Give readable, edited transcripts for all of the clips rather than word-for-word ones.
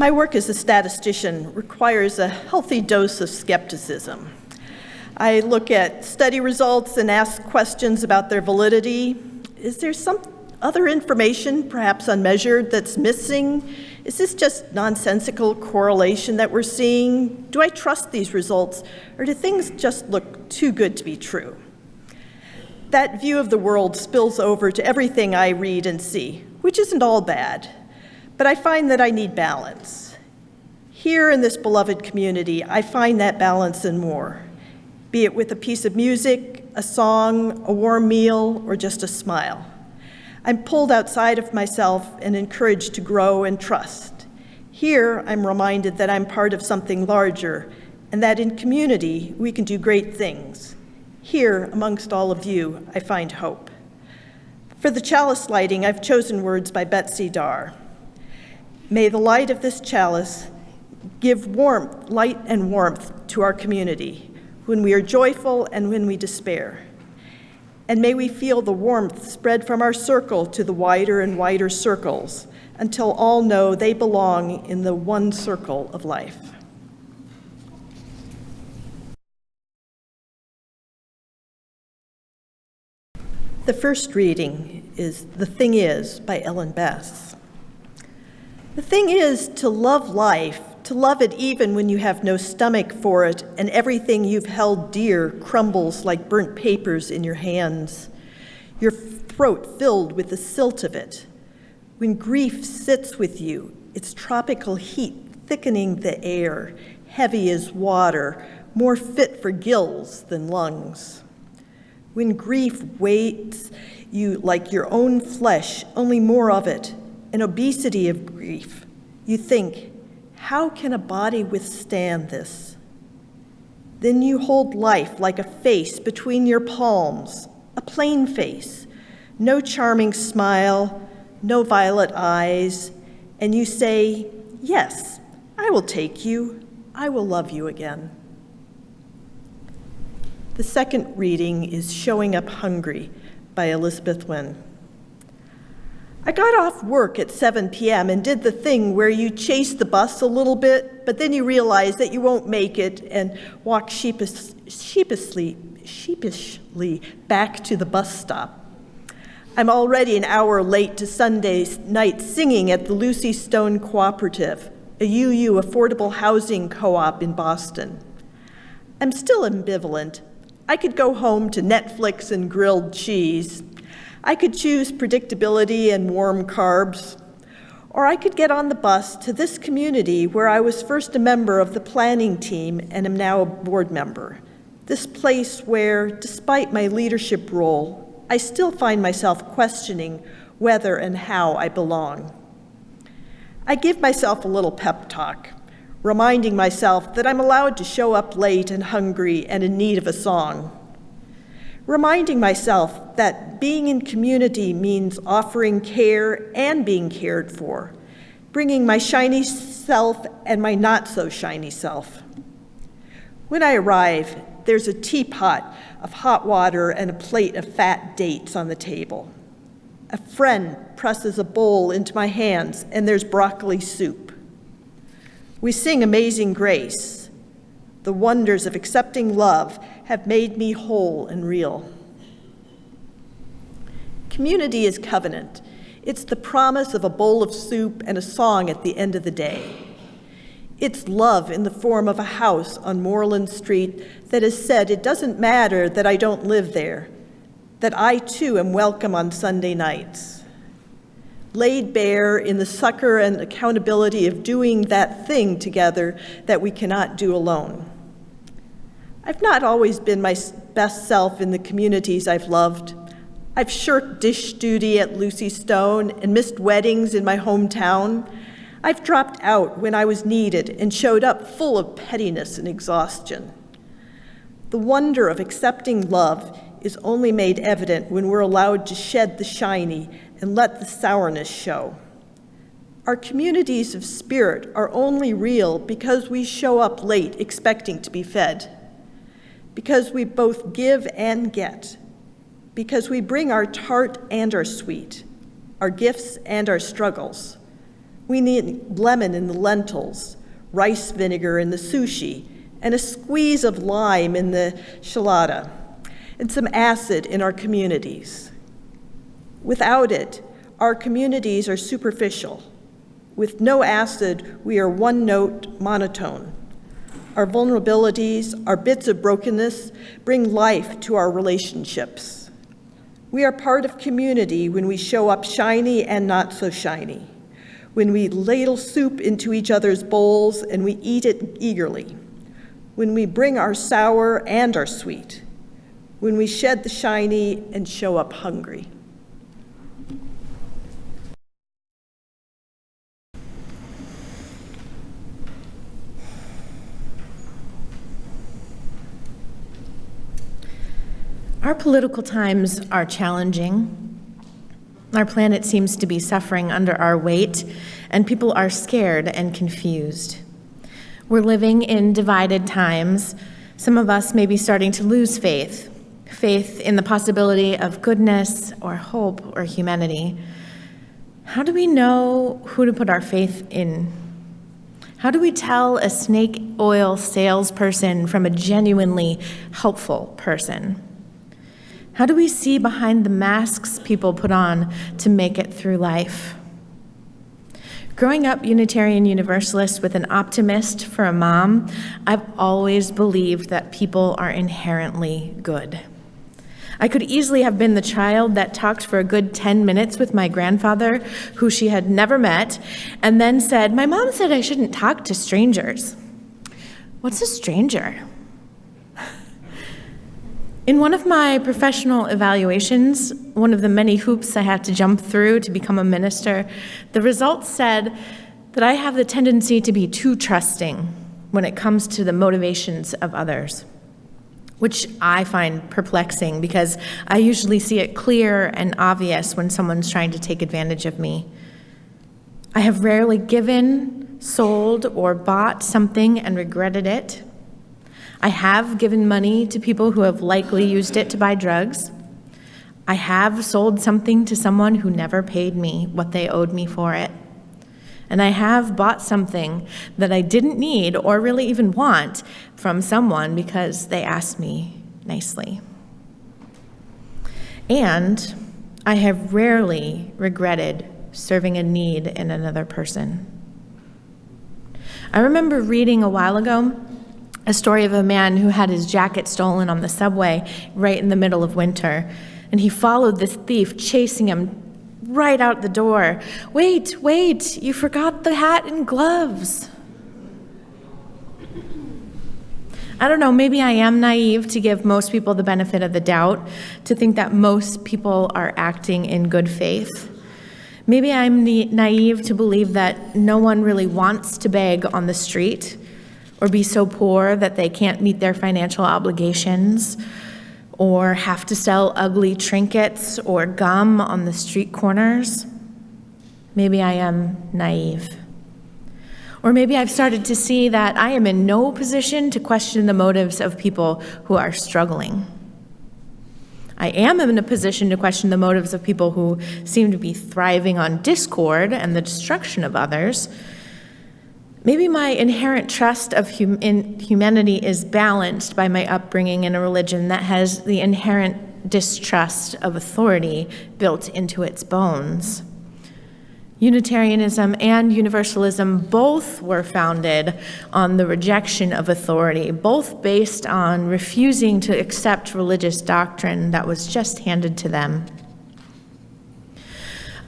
My work as a statistician requires a healthy dose of skepticism. I look at study results and ask questions about their validity. Is there some other information, perhaps unmeasured, that's missing? Is this just nonsensical correlation that we're seeing? Do I trust these results, or do things just look too good to be true? That view of the world spills over to everything I read and see, which isn't all bad, but I find that I need balance. Here in this beloved community, I find that balance and more, be it with a piece of music, a song, a warm meal, or just a smile. I'm pulled outside of myself and encouraged to grow and trust. Here, I'm reminded that I'm part of something larger, and that in community, we can do great things. Here, amongst all of you, I find hope. For the chalice lighting, I've chosen words by Betsy Dar. May the light of this chalice give warmth, light and warmth to our community when we are joyful and when we despair. And may we feel the warmth spread from our circle to the wider and wider circles until all know they belong in the one circle of life. The first reading is The Thing Is by Ellen Bass. The thing is to love life, to love it even when you have no stomach for it and everything you've held dear crumbles like burnt papers in your hands, your throat filled with the silt of it. When grief sits with you, its tropical heat thickening the air, heavy as water, more fit for gills than lungs. When grief weights you like your own flesh, only more of it, an obesity of grief, you think, how can a body withstand this? Then you hold life like a face between your palms, a plain face, no charming smile, no violet eyes, and you say, yes, I will take you, I will love you again. The second reading is Showing Up Hungry by Elizabeth Wynn. I got off work at 7 p.m. and did the thing where you chase the bus a little bit, but then you realize that you won't make it and walk sheepishly back to the bus stop. I'm already an hour late to Sunday night singing at the Lucy Stone Cooperative, a UU affordable housing co-op in Boston. I'm still ambivalent. I could go home to Netflix and grilled cheese. I could choose predictability and warm carbs, or I could get on the bus to this community where I was first a member of the planning team and am now a board member. This place where, despite my leadership role, I still find myself questioning whether and how I belong. I give myself a little pep talk, reminding myself that I'm allowed to show up late and hungry and in need of a song. Reminding myself that being in community means offering care and being cared for, bringing my shiny self and my not-so-shiny self. When I arrive, there's a teapot of hot water and a plate of fat dates on the table. A friend presses a bowl into my hands, and there's broccoli soup. We sing Amazing Grace. The wonders of accepting love have made me whole and real. Community is covenant. It's the promise of a bowl of soup and a song at the end of the day. It's love in the form of a house on Moreland Street that has said it doesn't matter that I don't live there, that I too am welcome on Sunday nights. Laid bare in the succor and accountability of doing that thing together that we cannot do alone. I've not always been my best self in the communities I've loved. I've shirked dish duty at Lucy Stone and missed weddings in my hometown. I've dropped out when I was needed and showed up full of pettiness and exhaustion. The wonder of accepting love is only made evident when we're allowed to shed the shiny and let the sourness show. Our communities of spirit are only real because we show up late expecting to be fed, because we both give and get, because we bring our tart and our sweet, our gifts and our struggles. We need lemon in the lentils, rice vinegar in the sushi, and a squeeze of lime in the enchilada, and some acid in our communities. Without it, our communities are superficial. With no acid, we are one-note monotone. Our vulnerabilities, our bits of brokenness, bring life to our relationships. We are part of community when we show up shiny and not so shiny, when we ladle soup into each other's bowls and we eat it eagerly, when we bring our sour and our sweet, when we shed the shiny and show up hungry. Our political times are challenging. Our planet seems to be suffering under our weight, and people are scared and confused. We're living in divided times. Some of us may be starting to lose faith in the possibility of goodness or hope or humanity. How do we know who to put our faith in? How do we tell a snake oil salesperson from a genuinely helpful person? How do we see behind the masks people put on to make it through life? Growing up Unitarian Universalist with an optimist for a mom, I've always believed that people are inherently good. I could easily have been the child that talked for a good 10 minutes with my grandfather, who she had never met, and then said, "My mom said I shouldn't talk to strangers." What's a stranger? In one of my professional evaluations, one of the many hoops I had to jump through to become a minister, the results said that I have the tendency to be too trusting when it comes to the motivations of others, which I find perplexing because I usually see it clear and obvious when someone's trying to take advantage of me. I have rarely given, sold, or bought something and regretted it. I have given money to people who have likely used it to buy drugs. I have sold something to someone who never paid me what they owed me for it. And I have bought something that I didn't need or really even want from someone because they asked me nicely. And I have rarely regretted serving a need in another person. I remember reading a while ago a story of a man who had his jacket stolen on the subway right in the middle of winter, and he followed this thief, chasing him right out the door. Wait, you forgot the hat and gloves. I don't know, maybe I am naive to give most people the benefit of the doubt, to think that most people are acting in good faith. Maybe I'm naive to believe that no one really wants to beg on the street or be so poor that they can't meet their financial obligations, or have to sell ugly trinkets or gum on the street corners. Maybe I am naive. Or maybe I've started to see that I am in no position to question the motives of people who are struggling. I am in a position to question the motives of people who seem to be thriving on discord and the destruction of others. Maybe my inherent trust in humanity is balanced by my upbringing in a religion that has the inherent distrust of authority built into its bones. Unitarianism and Universalism both were founded on the rejection of authority, both based on refusing to accept religious doctrine that was just handed to them.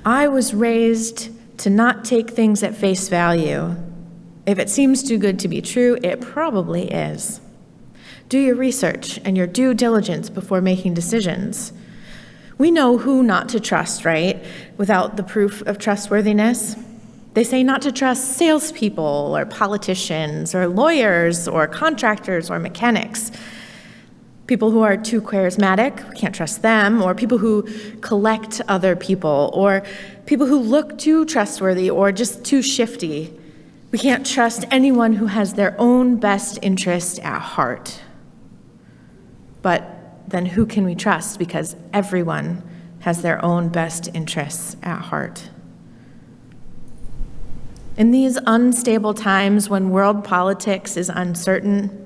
I was raised to not take things at face value. If it seems too good to be true, it probably is. Do your research and your due diligence before making decisions. We know who not to trust, right? Without the proof of trustworthiness. They say not to trust salespeople or politicians or lawyers or contractors or mechanics. People who are too charismatic, we can't trust them, or people who collect other people, or people who look too trustworthy or just too shifty. We can't trust anyone who has their own best interest at heart. But then who can we trust? Because everyone has their own best interests at heart. In these unstable times when world politics is uncertain,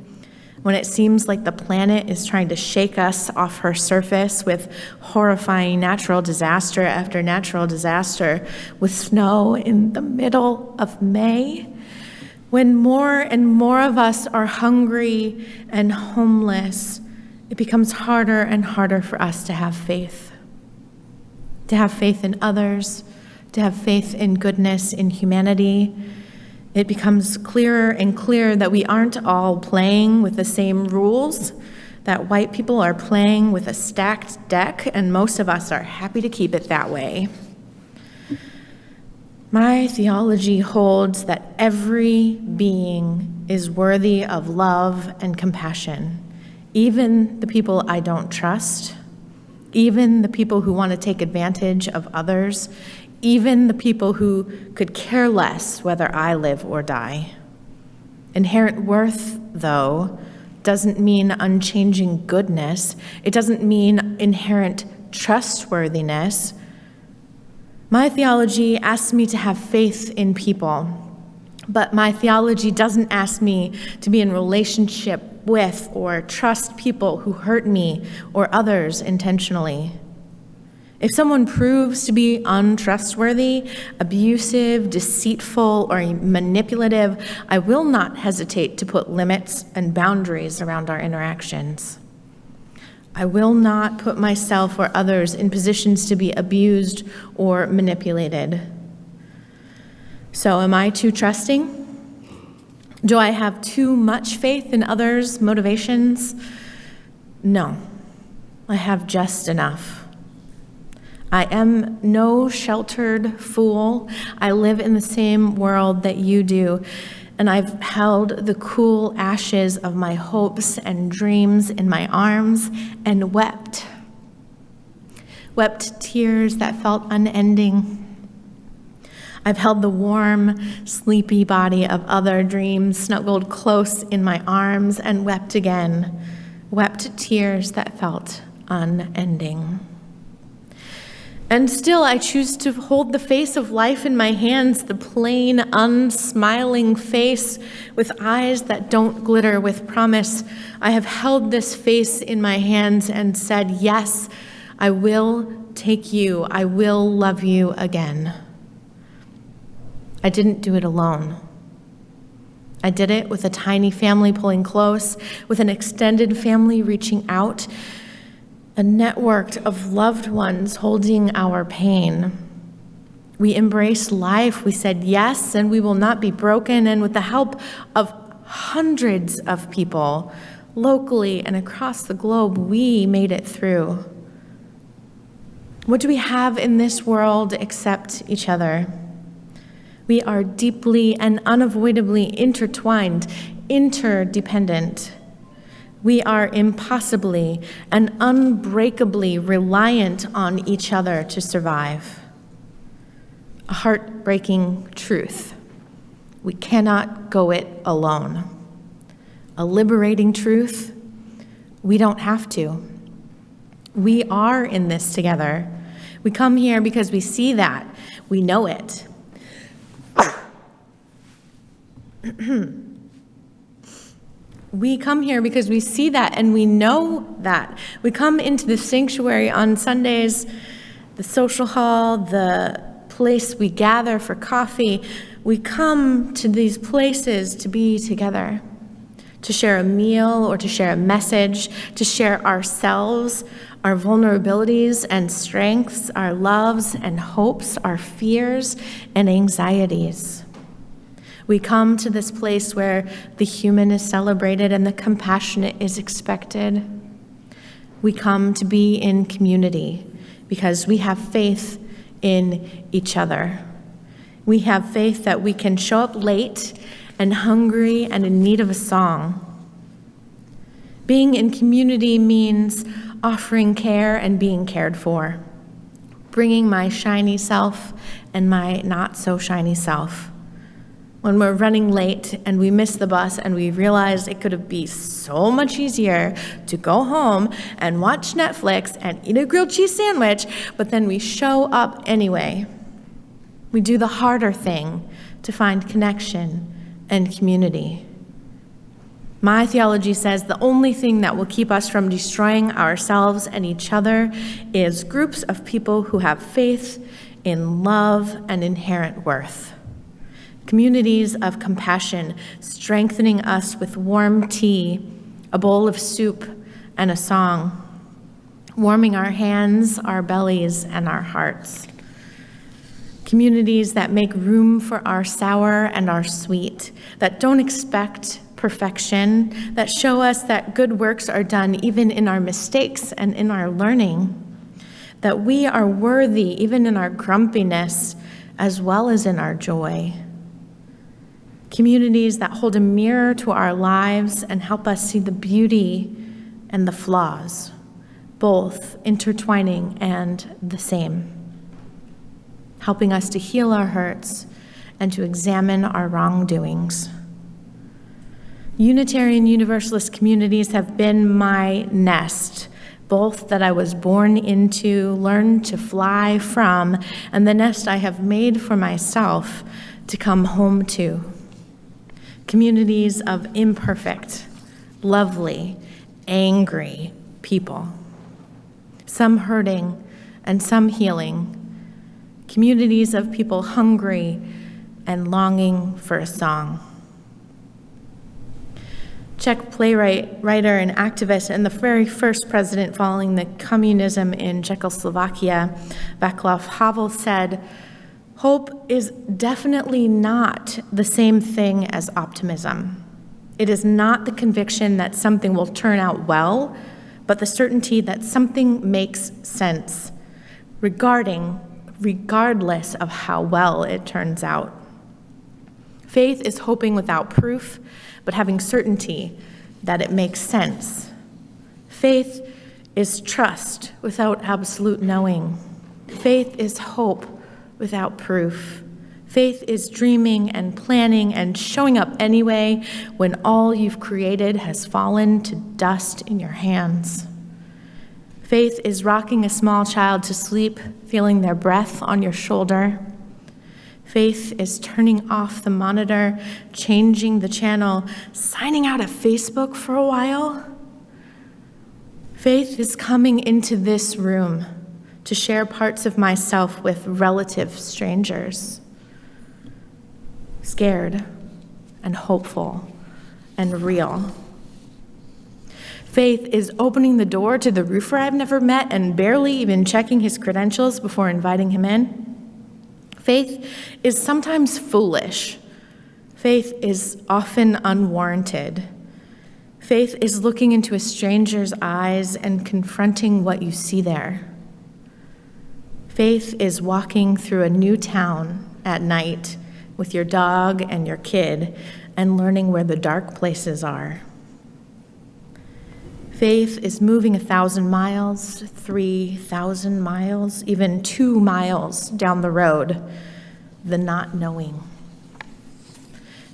when it seems like the planet is trying to shake us off her surface with horrifying natural disaster after natural disaster, with snow in the middle of May, when more and more of us are hungry and homeless, it becomes harder and harder for us to have faith in others, to have faith in goodness, in humanity. It becomes clearer and clearer that we aren't all playing with the same rules, that white people are playing with a stacked deck, and most of us are happy to keep it that way. My theology holds that every being is worthy of love and compassion, even the people I don't trust, even the people who want to take advantage of others, even the people who could care less whether I live or die. Inherent worth, though, doesn't mean unchanging goodness. It doesn't mean inherent trustworthiness. My theology asks me to have faith in people, but my theology doesn't ask me to be in relationship with or trust people who hurt me or others intentionally. If someone proves to be untrustworthy, abusive, deceitful, or manipulative, I will not hesitate to put limits and boundaries around our interactions. I will not put myself or others in positions to be abused or manipulated. So, am I too trusting? Do I have too much faith in others' motivations? No, I have just enough. I am no sheltered fool. I live in the same world that you do, and I've held the cool ashes of my hopes and dreams in my arms and wept tears that felt unending. I've held the warm, sleepy body of other dreams snuggled close in my arms and wept again, wept tears that felt unending. And still, I choose to hold the face of life in my hands, the plain, unsmiling face with eyes that don't glitter with promise. I have held this face in my hands and said, yes, I will take you. I will love you again. I didn't do it alone. I did it with a tiny family pulling close, with an extended family reaching out, a network of loved ones holding our pain. We embraced life. We said yes, and we will not be broken. And with the help of hundreds of people, locally and across the globe, we made it through. What do we have in this world except each other? We are deeply and unavoidably intertwined, interdependent. We are impossibly and unbreakably reliant on each other to survive. A heartbreaking truth. We cannot go it alone. A liberating truth. We don't have to. We are in this together. We come here because we see that. We know it. We come here because we see that and we know that. We come into the sanctuary on Sundays, the social hall, the place we gather for coffee. We come to these places to be together, to share a meal or to share a message, to share ourselves, our vulnerabilities and strengths, our loves and hopes, our fears and anxieties. We come to this place where the human is celebrated and the compassionate is expected. We come to be in community because we have faith in each other. We have faith that we can show up late and hungry and in need of a song. Being in community means offering care and being cared for, bringing my shiny self and my not so shiny self. When we're running late and we miss the bus and we realize it could be so much easier to go home and watch Netflix and eat a grilled cheese sandwich, but then we show up anyway. We do the harder thing to find connection and community. My theology says the only thing that will keep us from destroying ourselves and each other is groups of people who have faith in love and inherent worth. Communities of compassion, strengthening us with warm tea, a bowl of soup, and a song, warming our hands, our bellies, and our hearts. Communities that make room for our sour and our sweet, that don't expect perfection, that show us that good works are done even in our mistakes and in our learning, that we are worthy even in our grumpiness as well as in our joy. Communities that hold a mirror to our lives and help us see the beauty and the flaws, both intertwining and the same, helping us to heal our hurts and to examine our wrongdoings. Unitarian Universalist communities have been my nest, both that I was born into, learned to fly from, and the nest I have made for myself to come home to. Communities of imperfect, lovely, angry people, some hurting and some healing. Communities of people hungry and longing for a song. Czech playwright, writer, and activist, and the very first president following the communism in Czechoslovakia, Václav Havel, said, "Hope is definitely not the same thing as optimism. It is not the conviction that something will turn out well, but the certainty that something makes sense, regardless of how well it turns out. Faith is hoping without proof, but having certainty that it makes sense. Faith is trust without absolute knowing. Faith is hope without proof. Faith is dreaming and planning and showing up anyway when all you've created has fallen to dust in your hands. Faith is rocking a small child to sleep, feeling their breath on your shoulder. Faith is turning off the monitor, changing the channel, signing out of Facebook for a while. Faith is coming into this room to share parts of myself with relative strangers. Scared and hopeful and real. Faith is opening the door to the roofer I've never met and barely even checking his credentials before inviting him in. Faith is sometimes foolish. Faith is often unwarranted. Faith is looking into a stranger's eyes and confronting what you see there. Faith is walking through a new town at night with your dog and your kid and learning where the dark places are. Faith is moving 1,000 miles, 3,000 miles, even 2 miles down the road, the not knowing.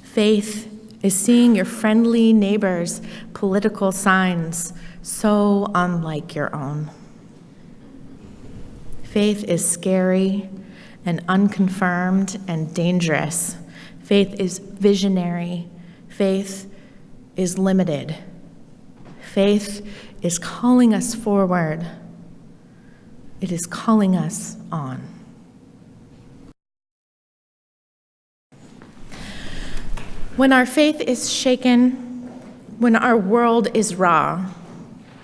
Faith is seeing your friendly neighbor's political signs so unlike your own. Faith is scary and unconfirmed and dangerous. Faith is visionary. Faith is limited. Faith is calling us forward. It is calling us on. When our faith is shaken, when our world is raw,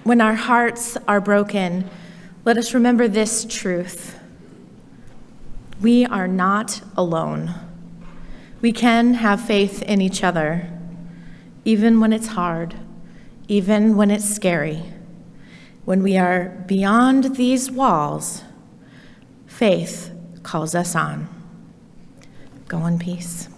when our hearts are broken, let us remember this truth. We are not alone. We can have faith in each other, even when it's hard, even when it's scary. When we are beyond these walls, faith calls us on. Go in peace.